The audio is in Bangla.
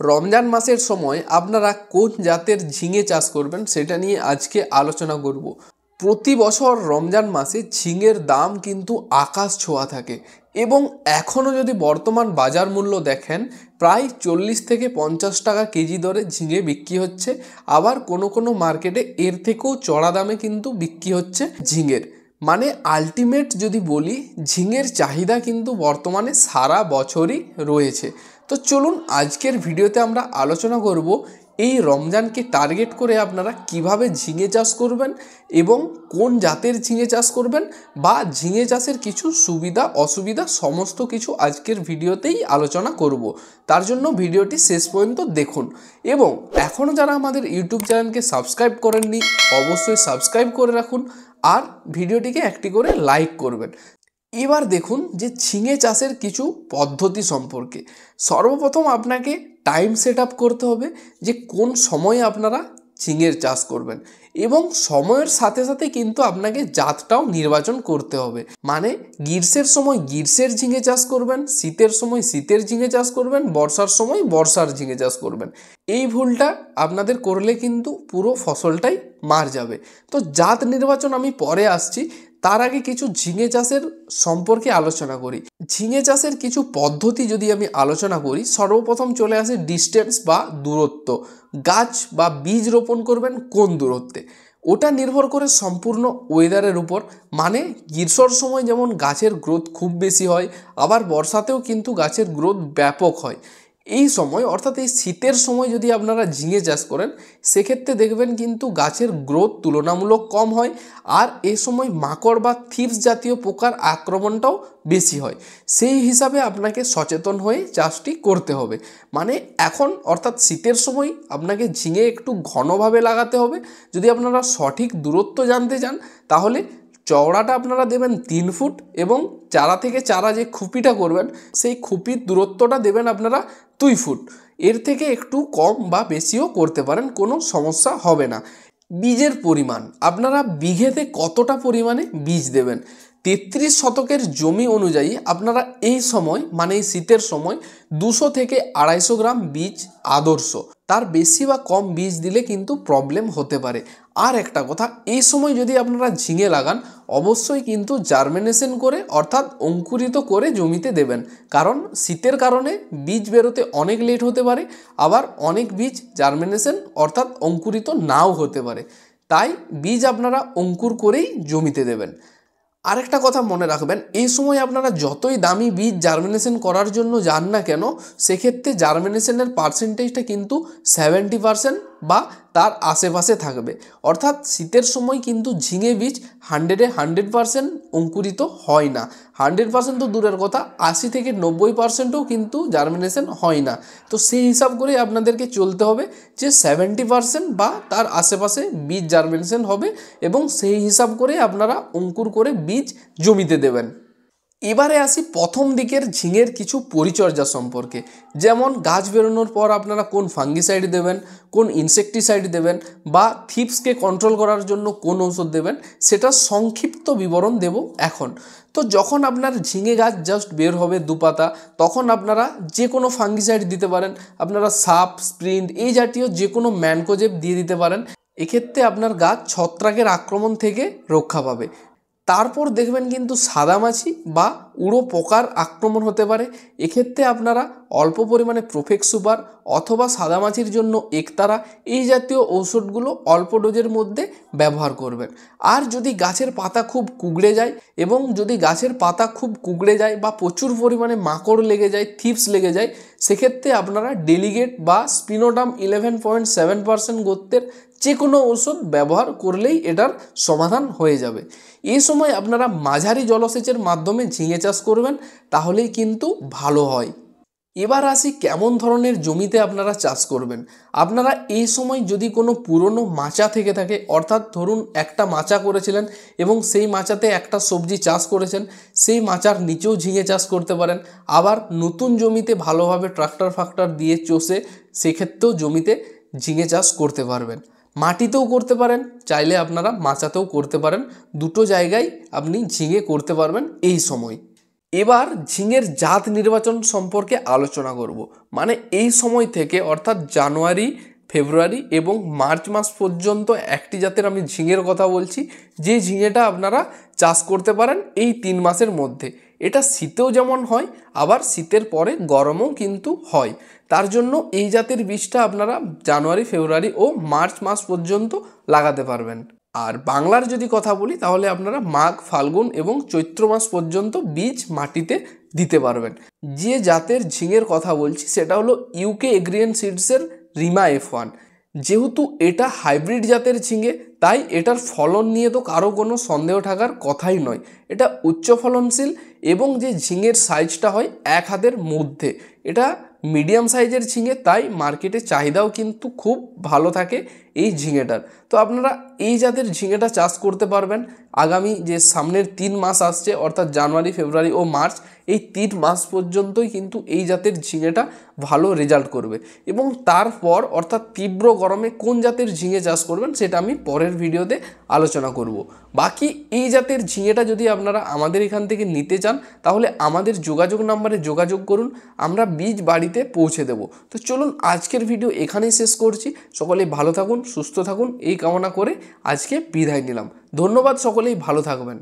রমজান মাসের সময় আপনারা কোন জাতের ঝিঙে চাষ করবেন সেটা নিয়ে আজকে আলোচনা করব। প্রতি বছর রমজান মাসে ঝিঙের দাম কিন্তু আকাশ ছোঁয়া থাকে এবং এখনও যদি বর্তমান বাজার মূল্য দেখেন প্রায় 40 থেকে 50 টাকা কেজি দরে ঝিঙে বিক্রি হচ্ছে। আবার কোনো কোনো মার্কেটে এর থেকেও চড়া দামে কিন্তু বিক্রি হচ্ছে ঝিঙের। মানে আলটিমেট যদি বলি, ঝিঙের চাহিদা কিন্তু বর্তমানে সারা বছরই রয়েছে। তো চলুন আজকের ভিডিওতে আমরা আলোচনা করব এই রমজানকে টার্গেট করে আপনারা কিভাবে ঝিঙে চাষ করবেন এবং কোন জাতের ঝিঙে চাষ করবেন বা ঝিঙে চাষের কিছু সুবিধা অসুবিধা সমস্ত কিছু আজকের ভিডিওতেই আলোচনা করব। তার জন্য ভিডিওটি শেষ পর্যন্ত দেখুন এবং এখনও যারা আমাদের ইউটিউব চ্যানেলকে সাবস্ক্রাইব করেননি অবশ্যই সাবস্ক্রাইব করে রাখুন আর ভিডিওটিকে একটি করে লাইক করবেন। এবার দেখুন যে ঝিঙে চাষের কিছু পদ্ধতি সম্পর্কে। সর্বপ্রথম আপনাকে টাইম সেট আপ করতে হবে যে কোন সময়ে আপনারা ঝিঙের চাষ করবেন এবং সময়ের সাথে সাথে কিন্তু আপনাকে জাতটাও নির্বাচন করতে হবে। মানে গ্রীষ্মের সময় গ্রীষ্মের ঝিঙে চাষ করবেন, শীতের সময় শীতের ঝিঙে চাষ করবেন, বর্ষার সময় বর্ষার ঝিঙে চাষ করবেন। এই ভুলটা আপনাদের করলে কিন্তু পুরো ফসলটাই মার যাবে। তো জাত নির্বাচন আমি পরে আসছি, তার আগে কিছু ঝিঙে চাষের সম্পর্কে আলোচনা করি। ঝিঙে চাষের কিছু পদ্ধতি যদি আমি আলোচনা করি, সর্বপ্রথম চলে আসে ডিস্টেন্স বা দূরত্ব। গাছ বা বীজ রোপণ করবেন কোন দূরত্বে, ওটা নির্ভর করে সম্পূর্ণ ওয়েদারের উপর। মানে গ্রীষ্মর সময় যেমন গাছের গ্রোথ খুব বেশি হয়, আবার বর্ষাতেও কিন্তু গাছের গ্রোথ ব্যাপক হয়। এই সময় অর্থাৎ এই শীতের সময় যদি আপনারা ঝিঙে চাষ করেন সেক্ষেত্রে দেখবেন কিন্তু গাছের গ্রোথ তুলনামূলক কম হয় আর এই সময় মাকড় বা থিপস জাতীয় পোকার আক্রমণটাও বেশি হয়। সেই হিসাবে আপনাকে সচেতন হয়ে চাষটি করতে হবে। মানে এখন অর্থাৎ শীতের সময় আপনাকে ঝিঙে একটু ঘনভাবে লাগাতে হবে। যদি আপনারা সঠিক দূরত্ব জানতে চান তাহলে চওড়াটা আপনারা দেবেন 3 ফুট এবং চারা থেকে চারা যে খুপিটা করবেন সেই খুপির দূরত্বটা দেবেন আপনারা 2 ফুট। এর থেকে একটু কম বা বেশিও করতে পারেন, কোনো সমস্যা হবে না। বীজের পরিমাণ আপনারা বিঘেতে কতটা পরিমাণে বীজ দেবেন, 33 শতকের জমি অনুযায়ী আপনারা এই সময় মানে এই শীতের সময় 200 থেকে 250 গ্রাম বীজ আদর্শ। তার বেশি বা কম বীজ দিলে কিন্তু প্রবলেম হতে পারে। আর একটা কথা, এই সময় যদি আপনারা ঝিঙে লাগান অবশ্যই কিন্তু জার্মিনেশন করে অর্থাৎ অঙ্কুরিত করে জমিতে দেবেন, কারণ শীতের কারণে বীজ বেরোতে অনেক লেট হতে পারে, আবার অনেক বীজ জার্মিনেশন অর্থাৎ অঙ্কুরিত নাও হতে পারে। তাই বীজ আপনারা অঙ্কুর করেই জমিতে দেবেন। আরেকটা কথা মনে রাখবেন, এই সময় আপনারা যতই দামি বীজ জার্মিনেশন করার জন্য যান না কেন সেক্ষেত্রে জার্মিনেশনের পার্সেন্টেজটা কিন্তু 70% বা তার আশেপাশে থাকবে। অর্থাৎ শীতের সময় কিন্তু ঝিঙে বীজ 100% অঙ্কুরিত হয় না। 100% তো দূরের কথা, 80 থেকে 90%ও কিন্তু জার্মিনেশন হয় না। তো সেই হিসাব করে আপনাদেরকে চলতে হবে যে 70% বা তার আশেপাশে বীজ জার্মিনেশন হবে এবং সেই হিসাব করে আপনারা অঙ্কুর করে বীজ জমিতে দেবেন। এবারে আসি প্রথম দিকের ঝিঙের কিছু পরিচর্যা সম্পর্কে। যেমন গাছ বেরোনোর পর আপনারা কোন ফাঙ্গিসাইড দেবেন, কোন ইনসেকটিসাইড দেবেন বা থিপসকে কন্ট্রোল করার জন্য কোন ঔষধ দেবেন, সেটা সংক্ষিপ্ত বিবরণ দেব এখন। তো যখন আপনার ঝিঙে গাছ জাস্ট বের হবে দুপাতা, তখন আপনারা যে কোনো ফাঙ্গিসাইড দিতে পারেন। আপনারা সাপ, স্প্রিন্ট এই জাতীয় যে কোনো ম্যানকোজেব দিয়ে দিতে পারেন। এক্ষেত্রে আপনার গাছ ছত্রাকের আক্রমণ থেকে রক্ষা পাবে। তারপর দেখবেন কিন্তু সাদামাছি বা উড়ো পোকার আক্রমণ হতে পারে। এক্ষেত্রে আপনারা অল্প পরিমাণে প্রোফেক্স সুপার অথবা সাদামাছির জন্য একতারা এই জাতীয় ঔষধগুলো অল্প ডোজের মধ্যে ব্যবহার করবেন। আর যদি গাছের পাতা খুব কুঁকড়ে যায় এবং যদি গাছের পাতা খুব কুঁকড়ে যায় বা প্রচুর পরিমাণে মাকড় লেগে যায়, থিপস লেগে যায়, সেক্ষেত্রে আপনারা ডেলিগেট বা স্পিনোডাম 11.7% গোত্রের যে কোনো ওষুধ ব্যবহার করলেই এটার সমাধান হয়ে যাবে। এই সময় আপনারা মাঝারি জলসেচের মাধ্যমে ঝিঙে চাষ করবেন, তাহলেই কিন্তু ভালো হয়। এবার আসি কেমন ধরনের জমিতে আপনারা চাষ করবেন। আপনারা এই সময় যদি কোনো পুরনো মাচা থেকে থাকে, অর্থাৎ ধরুন একটা মাচা করেছিলেন এবং সেই মাচাতে একটা সবজি চাষ করেছেন, সেই মাচার নিচেও ঝিঙে চাষ করতে পারেন। আবার নতুন জমিতে ভালোভাবে ট্রাক্টর দিয়ে চষে সেক্ষেত্রেও জমিতে ঝিঙে চাষ করতে পারবেন। মাটিতেও করতে পারেন, চাইলে আপনারা মাচাতেও করতে পারেন। দুটো জায়গায় আপনি ঝিঙে করতে পারবেন এই সময়। এবার ঝিঙের জাত নির্বাচন সম্পর্কে আলোচনা করব। মানে এই সময় থেকে অর্থাৎ জানুয়ারি, ফেব্রুয়ারি এবং মার্চ মাস পর্যন্ত একটি জাতের আমি ঝিঙের কথা বলছি, যে ঝিঙেটা আপনারা চাষ করতে পারেন এই 3 মাসের মধ্যে। এটা শীতেও যেমন হয়, আবার শীতের পরে গরমও কিন্তু হয়। তার জন্য এই জাতের বীজটা আপনারা জানুয়ারি, ফেব্রুয়ারি ও মার্চ মাস পর্যন্ত লাগাতে পারবেন। আর বাংলার যদি কথা বলি তাহলে আপনারা মাঘ, ফাল্গুন এবং চৈত্র মাস পর্যন্ত বীজ মাটিতে দিতে পারবেন। যে জাতের ঝিঙের কথা বলছি সেটা হলো ইউকে এগ্রিয়েন সিডসের রিমা F1। যেহেতু এটা হাইব্রিড জাতের ঝিঙে, তাই এটার ফলন নিয়ে তো কারো কোনো সন্দেহ থাকার কথাই নয়। এটা উচ্চ ফলনশীল এবং যে ঝিঙের সাইজটা হয় 1 হাতের মধ্যে, এটা মিডিয়াম সাইজের ঝিঙে, তাই মার্কেটে চাহিদাও কিন্তু খুব ভালো থাকে এই ঝিঙেটার। তো আপনারা এই জাতের ঝিঙেটা চাষ করতে পারবেন আগামী যে সামনের 3 মাস আসছে, অর্থাৎ জানুয়ারি, ফেব্রুয়ারি ও মার্চ, এই 3 মাস পর্যন্তই কিন্তু এই জাতের ঝিঙেটা ভালো রেজাল্ট করবে। এবং তারপর অর্থাৎ তীব্র গরমে কোন জাতের ঝিঙে চাষ করবেন সেটা আমি পরের ভিডিওতে আলোচনা করব। বাকি এই জাতের ঝিঙেটা যদি আপনারা আমাদের এখান থেকে নিতে চান তাহলে আমাদের যোগাযোগ নাম্বারে যোগাযোগ করুন, আমরা বীজ বাড়িতে পৌঁছে দেব। তো চলুন আজকের ভিডিও এখানেই শেষ করছি। সকলেই ভালো থাকুন, সুস্থ থাকুন এই কামনা করে আজকে বিদায় নিলাম। ধন্যবাদ, সকলেই ভালো থাকবেন।